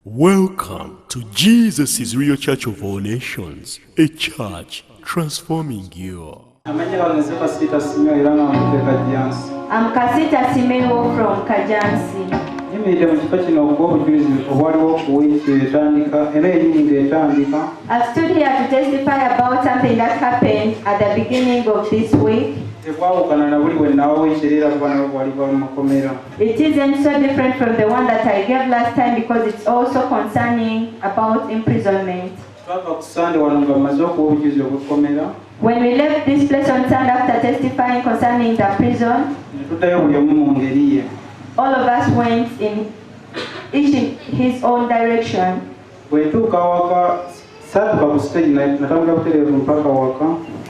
Welcome to Jesus is Real Church of All Nations, a church transforming you. I'm Kasita Simeo from Kajansi. I've stood here to testify about something that happened at the beginning of this week. It isn't so different from the one that I gave last time because it's also concerning about imprisonment. When we left this place on Sunday after testifying concerning the prison, all of us went in each in his own direction.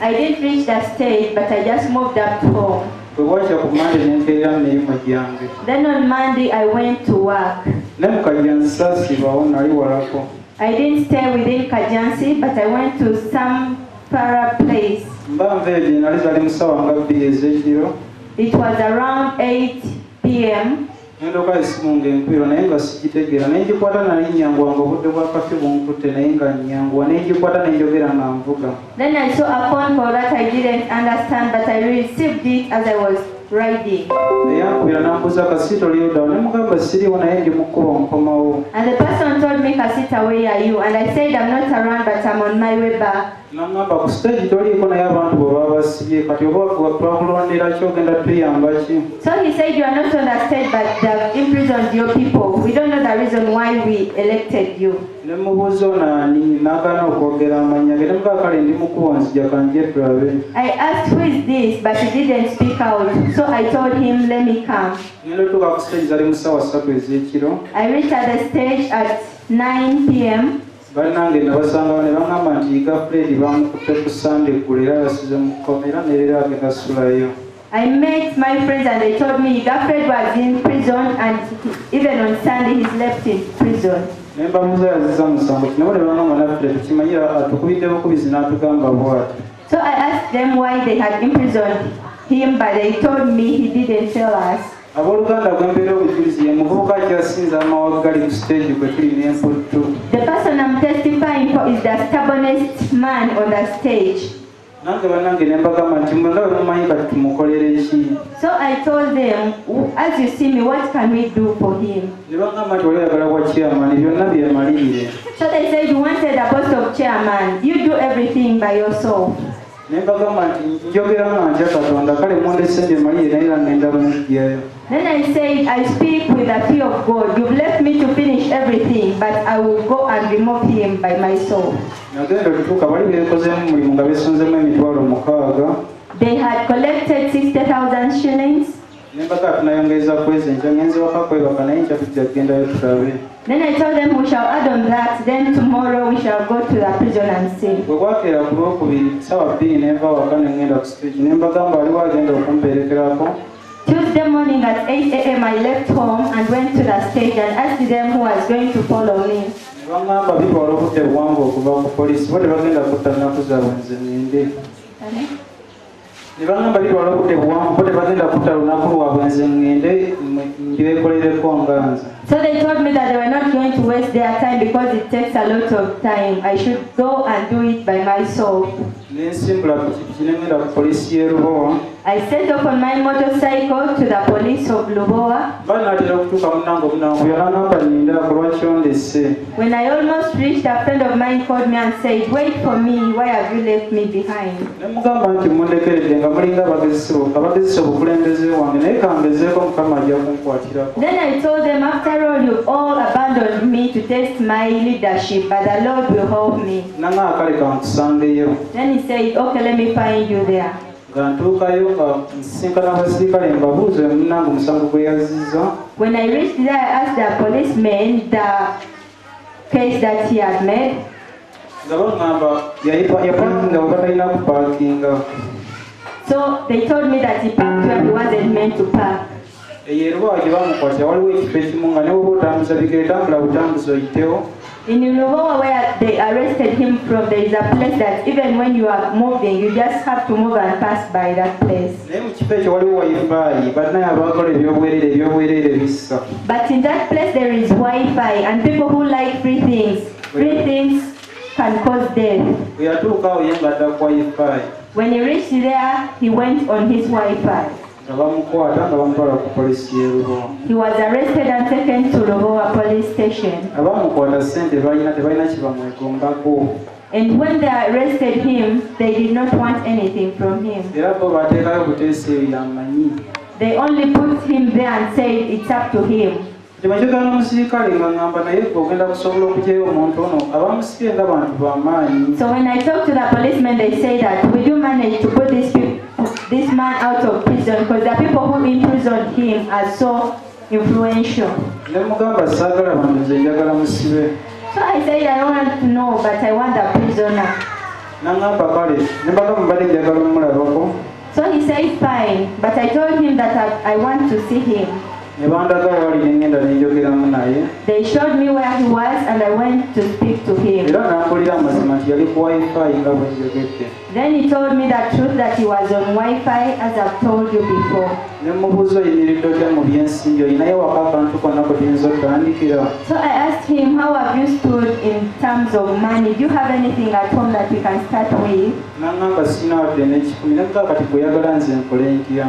I didn't reach the stage, but I just moved up home. Then on Monday I went to work. I didn't stay within Kajansi, but I went to some far place. It was around 8 p.m. Then I saw a phone call that I didn't understand, but I received it as I was riding. And the person told me, Kasita, where are you? And I said, I'm not around, but I'm on my way back. So he said, you are not on the stage, but they have imprisoned your people. We don't know the reason why we elected you. I asked, who is this? But he didn't speak out. So I told him, let me come. I reached at the stage at 9 p.m. I met my friends and they told me Gaffred was in prison and even on Sunday he's left in prison. So I asked them why they had imprisoned him, but they told me he didn't tell us. The person I'm testifying for is the stubbornest man on the stage. So I told them, as you see me, what can we do for him? So they said, you wanted a post of chairman. You do everything by yourself. Then I said, I speak with the fear of God. You've left me to finish everything, but I will go and remove him by myself. They had collected 60,000 shillings. Then I told them we shall add on that, then tomorrow we shall go to the prison and see. Tuesday morning at 8 a.m. I left home and went to the stage and asked them who was going to follow me. So they told me that they were not going to waste their time because it takes a lot of time. I should go and do it by myself. I set off on my motorcycle to the police of Lubowa. When I almost reached, a friend of mine called me and said, wait for me, why have you left me behind? Then I told them, after all, you all abandoned me to test my leadership, but the Lord will help me. Then he said, okay, let me find you there. When I reached there, I asked the policeman the case that he had made. So they told me that he parked where he wasn't meant to park. In Lubowa, where they arrested him from, there is a place that even when you are moving, you just have to move and pass by that place. But in that place there is Wi-Fi, and people who like free things can cause death. When he reached there, he went on his Wi-Fi. He was arrested and taken to Lubowa police station. And when they arrested him, they did not want anything from him. They only put him there and said it's up to him. So when I talked to the policeman, they say that we do manage to put this man out of prison because the people who imprisoned him are so influential. So I said I don't want to know, but I want the prisoner. So he said fine, but I told him that I want to see him. They showed me where he was and I went to speak to him. Then he told me the truth that he was on Wi-Fi, as I've told you before. So I asked him, how have you stood in terms of money? Do you have anything at home that we can start with?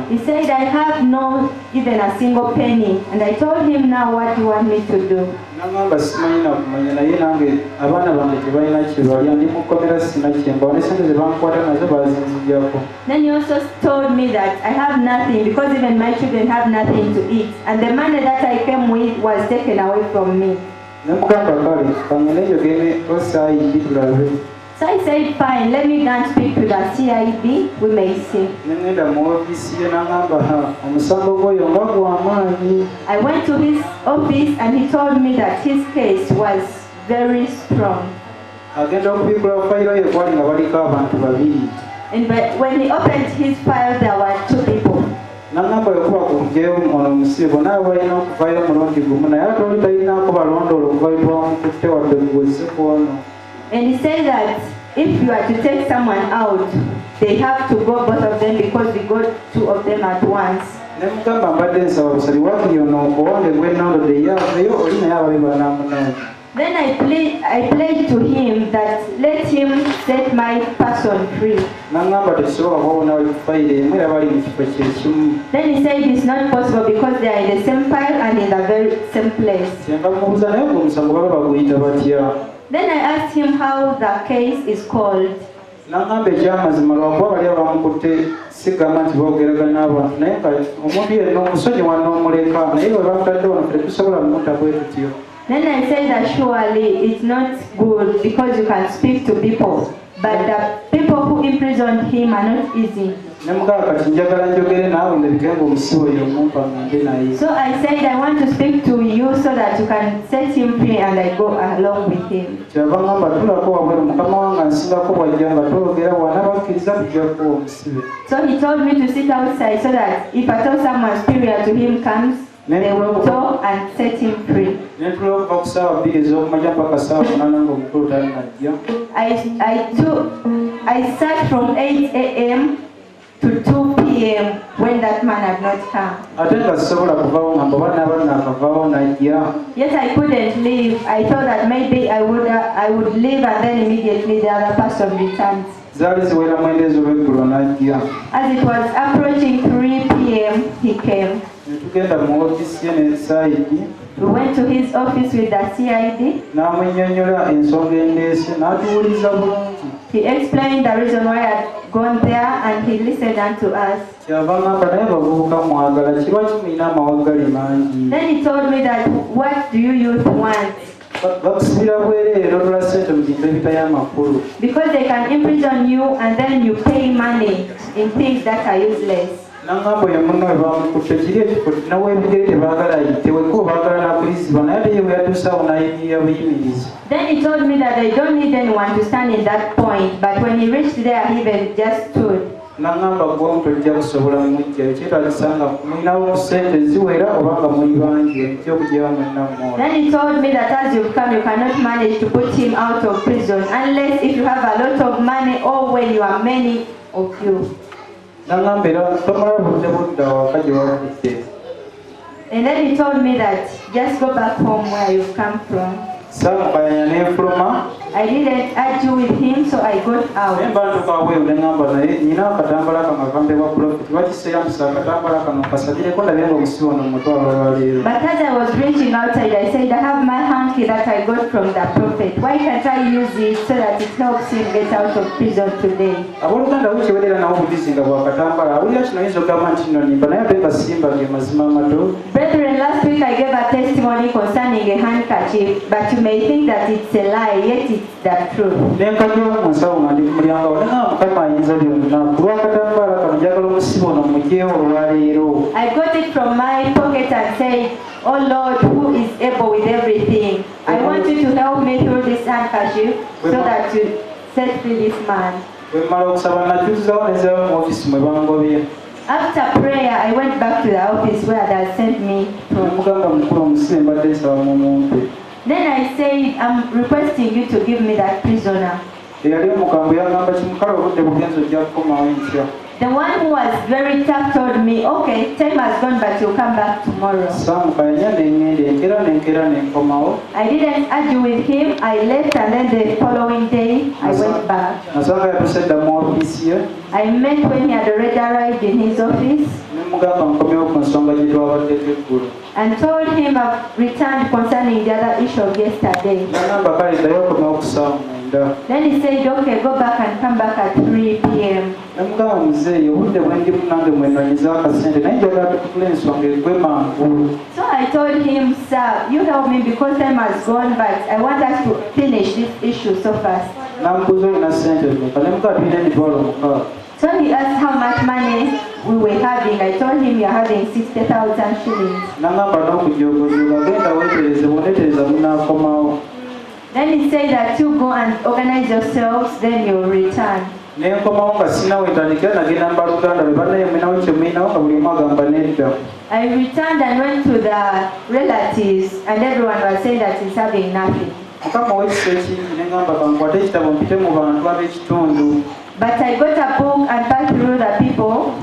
He said, I have no even a single penny. And I told him now what you want me to do. Then he also told me that I have nothing because even my children have nothing to eat. And the money that I came with was taken away from me. So I said, fine, let me go and speak to the CID, we may see. I went to his office and he told me that his case was very strong. And when he opened his file, there were 2 people. And he said that if you are to take someone out, they have to go both of them because we got 2 of them at once. Then I pledged to him that let him set my person free. Then he said it's not possible because they are in the same file and in the very same place. Then I asked him how the case is called. Then I said that surely it's not good because you can speak to people, but the people who imprisoned him are not easy. So I said I want to speak to you so that you can set him free, and I go along with him. So he told me to sit outside so that if at all someone superior to him comes, they will talk and set him free. I sat from 8 a.m. to 2 p.m. when that man had not come. Yes, I couldn't leave. I thought that maybe I would leave and then immediately the other person returns. As it was approaching 3 p.m., he came. We went to his office with the CID. He explained the reason why I had gone there and he listened unto us. Then he told me that, what do you youth want? Because they can imprison you and then you pay money in things that are useless. Then he told me that they don't need anyone to stand in that point, but when he reached there, he just stood. Nangamba gwo tojja kusobola mujja ekyetagisanga mulinawo ssente ziwera obanga muli bangi ekyo kujja mwenna mmoja. Then he told me that as you've come, you cannot manage to put him out of prison unless if you have a lot of money or when you are many of you. Nangamba era tomala budde budda waka gye wavudde. And then he told me that just go back home where you've come from. Saamukayanya n'enfuluma. I didn't argue with him, so I got out. Nemba ntukawe olengamba naye nina akatambala kano akambebwa Prophet bakiseeramusa akatambala kano kasalireko ndabye nga omusibe ono mutwalo olwaleero. But as I was reaching outside, I said, I have my hanky that I got from the Prophet. Why can't I use it so that it helps him get out of prison today? Abooluganda wikiwerera nawo obudizi nga bwakatambala awulira kino yinza okugamba nti nno nimba naye ate kasimba ge mazima mato. Brethren, last week I gave a testimony concerning a handkerchief, but you may think that it's a lie, yet it's the truth. Nenkajja mu nsawo nga ndi ku mulyango awo nenga Mukama ayinza byonna ku lw'akatambala kano njagala omusibe ono mugyewo olwaleero. I got it from my pocket and said, Oh Lord, who is able with everything, I want you to help me through this handkerchief so that you set free this man. Bwe mmala okusaba najjukizawo nenzirawo mu ofisi mwe bangobye. After prayer, I went back to the office where they had sent me from. Mugamba mukulu omusibe mbadde nsaba mu muntu. Then I said, I'm requesting you to give me that prisoner. Eyali omukambwe yagamba kimukala obudde bugenzi ojja kukomawo enkya. The one who was very tough told me, okay, time has gone, but you'll come back tomorrow. Saamukayanya neŋŋenda enkera nenkomawo. I didn't argue with him. I left, and then the following day, I went back. Nasanga yatuse dda mu ofiisi ye. I met when he had already arrived in his office. Nemugamba nkomyewo ku nsonga gye twabaddeko eggulo. And told him I've returned concerning the other issue of yesterday. Nagamba kale ddayo okomewo ku ssaawa mwenda. Then he said, okay, go back and come back at 3 p.m. Nemugamba muzeeyi obudde bwe ndimu nange mwenonyiza akasente naye njagala tukutula ensonga egwe mangu. So I told him, sir, you help me because time has gone, but I want us to finish this issue so fast. Nambuuza olina ssente mmeka nemugamba tulina emitwalo 6. So he asked how much money we were having. I told him we are having 60,000 shillings. Nagamba n'okujoogojoga genda weetereze bw'oneetereza munaakomawo. Then he said that you go and organize yourselves, then you'll return. Nenkomawo nga sina wetandikira nagenda mu baluganda be bannaye mulinawo kye mulinawo nga buli omu agamba nedda. I returned and went to the relatives, and everyone was saying that he's having nothing. Mukama w'ekisa ekingi ne ngamba kankwate ekitabo mpite mu bantu ab'ekitundu. But I got a book and passed through the people.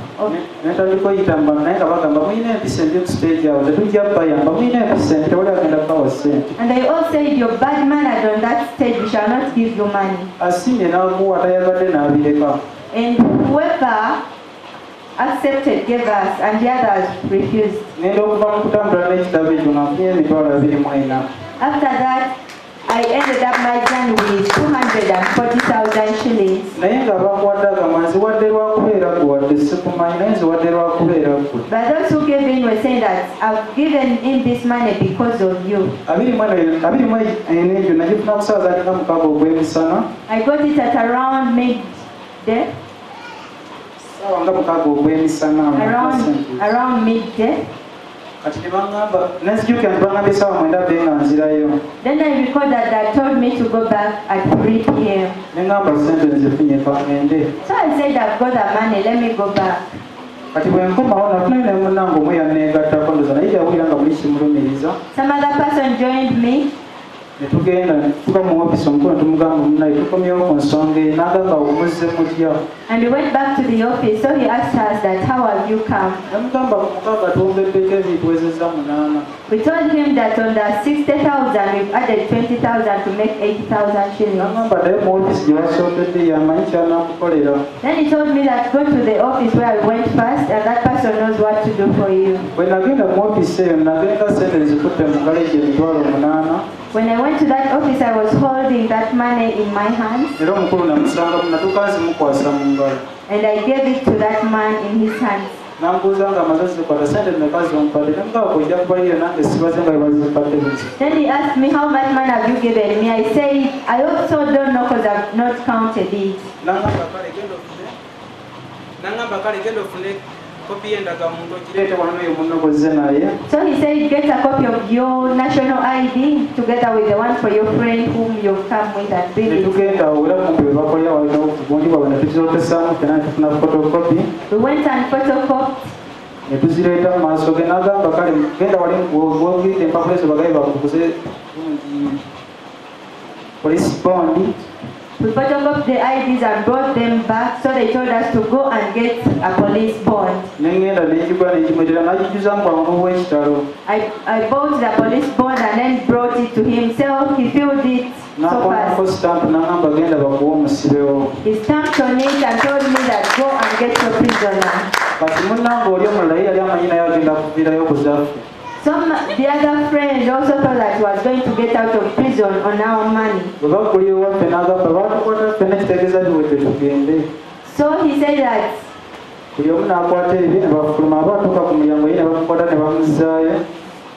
Netandika oyitamba naye nga bagamba mulina empisa endi ku stage awo tetujja bayamba mulina empisa endi tewali agenda kubawa ssente. And they all said, you're bad mannered on that stage, we shall not give you money. Asiimye n'amuwa tayagadde n'abireka. And whoever accepted gave us, and the others refused. Ngenda okuva mu kutambula n'ekitabo ekyo nga nfunye emitwalo 24. After that, I ended up my journey with 240,000 shillings. Naye nga bamuwadde agamba nziwadde lwa kubeera gwe wadde sikumanyi naye nziwadde lwa kubeera gwe. But those who gave in were saying that I've given in this money because of you. 21 egyo nagifuna ku ssaawa zandika 6 ogw'emisana. I got it at around midday. Ssaawa nga 6 ogw'emisana. Around midday. Kati ne baŋŋamba nenzijukira nti baŋŋambye essaawa 9 bbe nga nzirayo. Then I recalled that they told me to go back at 3 p.m. Ne ŋŋamba ssente nzifunye twagende. So I said, I've got the money, let me go back. Kati bwe nkomawo nafunayo ne munnange omu yanneegattako ndoza naye yawulira nga muli kimulumiriza. Some other person joined me. Ne tugenda ne tutuuka mu ofiisi omukulu ne tumugamba munnaye tukomyewo ku nsonga eyo n'agamba omuzze mutya. And we went back to the office, so he asked us that, how have you come? Namugamba ku mukaaga twongeddeko ebituwezezza 8. We told him that on the 60,000, we've added 20,000 to make 80,000 shillings. N'agamba ddayo mu ofiisi gye wasookedde yamanyi ky'anaakukolera. Then he told me that go to the office where I went first, and that person knows what to do for you. Bwe nagenda mu ofiisi eyo nagenda ssente zikutte mu galeegi emitwalo 8. When I went to that office, I was holding that money in my hands. Era omukulu namusanga natuuka nzimukwasa mu ngalo. And I gave it to that man in his hands. Nambuuza nga amaze zikwata ssente mmeka zompadde nemugamba ojja kubalira nange sibaze nga bazipatde buzi. Then he asked me, how much money have you given me? I said, I also don't know because I've not counted it. Nangamba kale genda ofune kopi y'endagamuntu ogireete wano n'oyo munno gozze naye. So he said, get a copy of your national ID together with the one for your friend whom you've come with and bring it. Netugenda awo era kumpi bwe bakolera walina okubundi bwabwe ne tuzirotesamu fena tufuna photocopy. We went and photocopied. Ne tuzireeta mu maaso ge n'agamba kale genda wali gwogidde empapula ezo bagabe bakuguze police bond. We photocopied the IDs and brought them back, so they told us to go and get a police bond. I bought the police bond and then brought it to himself. He filled it so fast. He stamped on it and told me that go and get your prisoner. The other friend also thought that he was going to get out of prison on our money. So he said that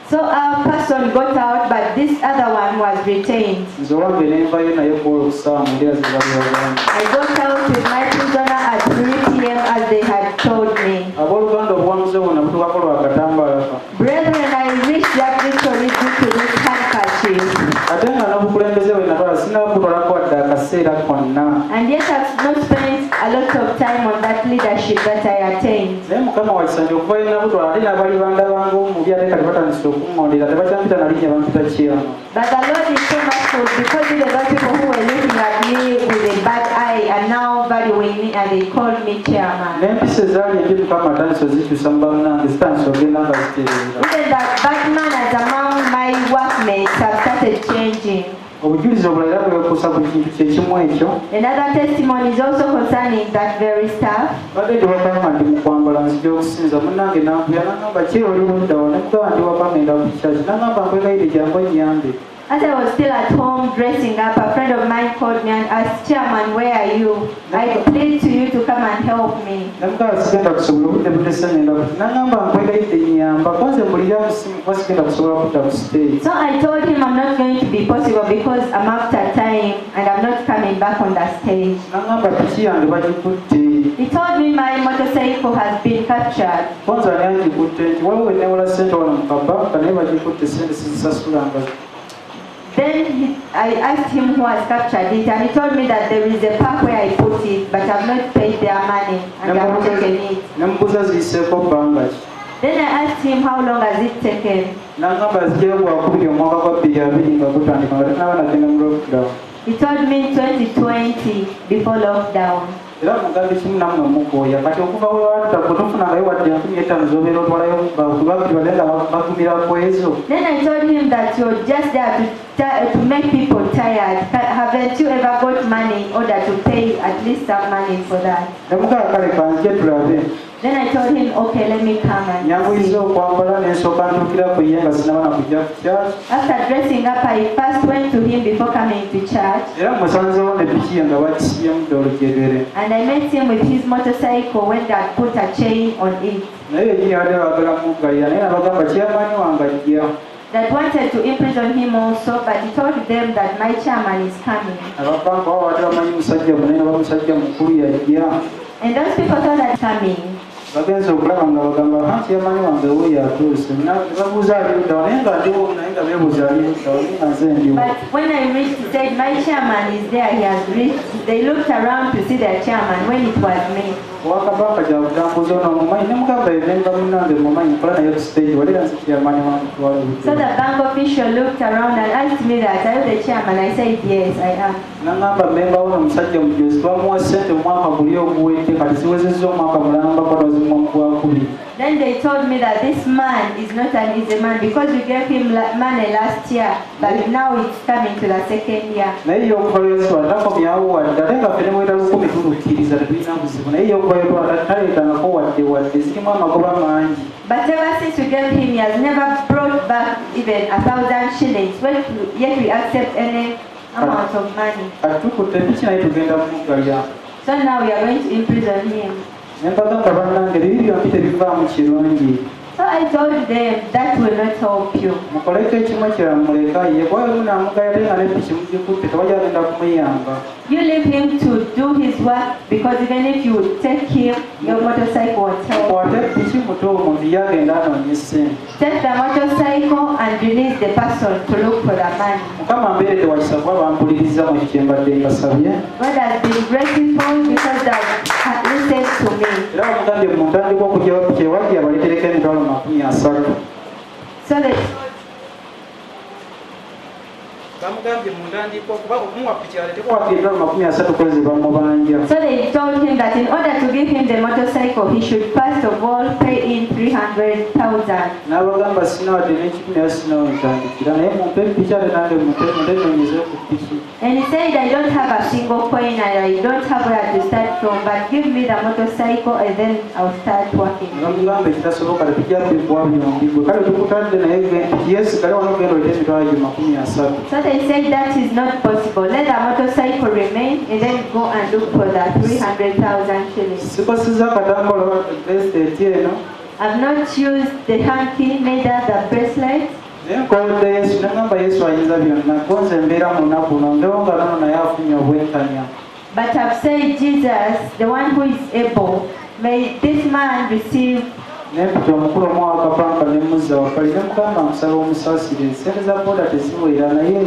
so our person got out, but this other one was retained. I got out with my prisoner at 3 p.m. as they had told me. Brethren, I wish that victory due to this handkerchief. And yet I've not spent a lot of time on that leadership that I attained. But the Lord is so much good because there were people who were looking at me with a bad eye and now valuing me and they called me chairman. Even that bad man as among my workmates have started changing. Another testimony is also concerning that very stuff. As I was still at home dressing up, a friend of mine called me and asked, Chairman, where are you? I plead to you to come and help me. So I told him I'm not going to be possible because I'm after time and I'm not coming back on the stage. He told me my motorcycle has been captured. Then I asked him who has captured it, and he told me that there is a park where I put it, but I've not paid their money and I've taken it. Then I asked him how long has it taken. He told me 2020 before lockdown. Then I told him that you're just there to make people tired. Haven't you ever got money in order to pay at least some money for that? Then I told him, okay, let me come and see. After dressing up, I first went to him before coming to church. And I met him with his motorcycle when they had put a chain on it. That wanted to imprison him also, but he told them that my chairman is coming. And those people thought that coming. But when I reached, he said, my chairman is there, he has reached. They looked around to see their chairman when it was me. So the bank official looked around and asked me that, are you the chairman? I said, yes, I am. Then they told me that this man is not an easy man because we gave him money last year, but now it's coming to the second year. But ever since we gave him, he has never brought back even 1,000 shillings, yet we accept any amount of money. So now we are going to imprison him. So So I told them that will not help you. mukoleko ekimu kiramuleka ye bwali munamugaya nga nepiki mugikutte tewajagenda kumuyamba. You leave him to do his work because even if you take him, your motorcycle won't help. Mukwate piki muto omuntu yagenda anoonye ssente. Take the motorcycle and release the person to look for the money. Mukama mbeeredde wakisa kuba bampuliriza mu kyo mbadde mbasabye. God has been grateful because they have listened to me. Era bamugambye mu ntandikwa okugyawo piki ewajja abaleetereko emitwalo 30. So that bamugambye mu ntandikwa okuba okumuwa piki aleeteko wadde emitwalo 30 kwezibwa mu banja. So they told him that in order to give him the motorcycle, he should first of all pay in 300,000. N'abagamba sinawadde n'ekikumi era sinawentandikira naye mumpe piki ate nange muntenyeze ku piki. And he said, I don't have a single coin and I don't have where to start from, but give me the motorcycle and then I'll start working. Bamugamba ekitasoboka tujja kubikuwa byombi gwe kale tukutadde naye piki yesigale wano ogenda olete emitwalo 30. So they said that is not possible. Let the motorcycle remain and then go and look for the 300,000 shillings. Sikosizza akatambola bracelet eno I've not used the hanky, neither the bracelet. naye nkolodde Yesu nagamba Yesu ayinza byonna konze embeera mu lunaku luno ndewo nga nono naye afunye obwenkanya. But I've said, Jesus, the one who is able, may this man receive. Nempita omukulu omuwa akapanka ne muzza wakali ne mugamba musala omusaasire ensente za booda teziwera naye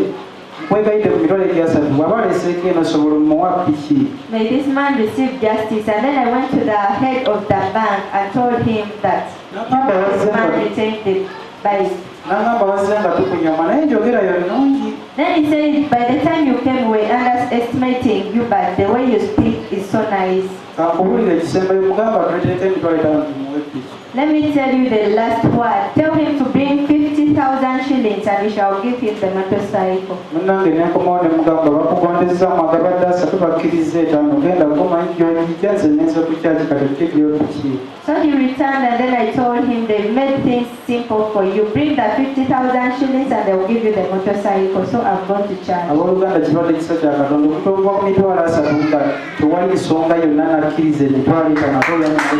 nkwegayidde ku mitwalo 30 bw'aba aleseeko eno sobola omuwa piki. May this man receive justice. And then I went to the head of the bank and told him that this man retained the bike. N'agamba wazze nga tukunyoma naye njogerayo nnungi. Then he said, by the time you came, we were underestimating you, but the way you speak is so nice. Kankubuulire ekisembayo mugamba tuleetereko emitwalo 5 tumuwe piki. Let me tell you the last word. Tell him to bring 50,000 shillings and we shall give him the motorcycle. Munnange ne nkomawo ne mugamba bakugondezaamu agabadde 3 bakkiriza 5 genda kumanyi gy'ojijja nze ngenza ku kyaki kati tukibyo piki. So he returned and then I told him they made things simple for you. Bring the 50,000 shillings and they will give you the motorcycle. So I've gone to church. Abooluganda kibadde kisa kya Katonda okutuuka ku mitwalo 3 nga tewali nsonga yonna nakkiriza emitwalo 5 ate oyamuze.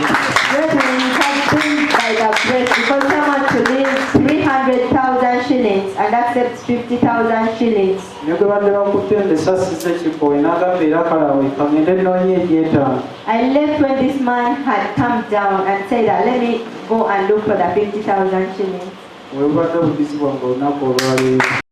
Brethren, it has been by the grace because someone to leave 300,000 shillings and accepts 50,000 shillings. Ne gwe badde bakuttende sasiza ekikowe n'agamba era kalawe kagende nnoonye ebyetaano. I left when this man had come down and said that let me go and look for the 50,000 shillings. Bwe bubadde obudizibwa nga olunaku olwaleero.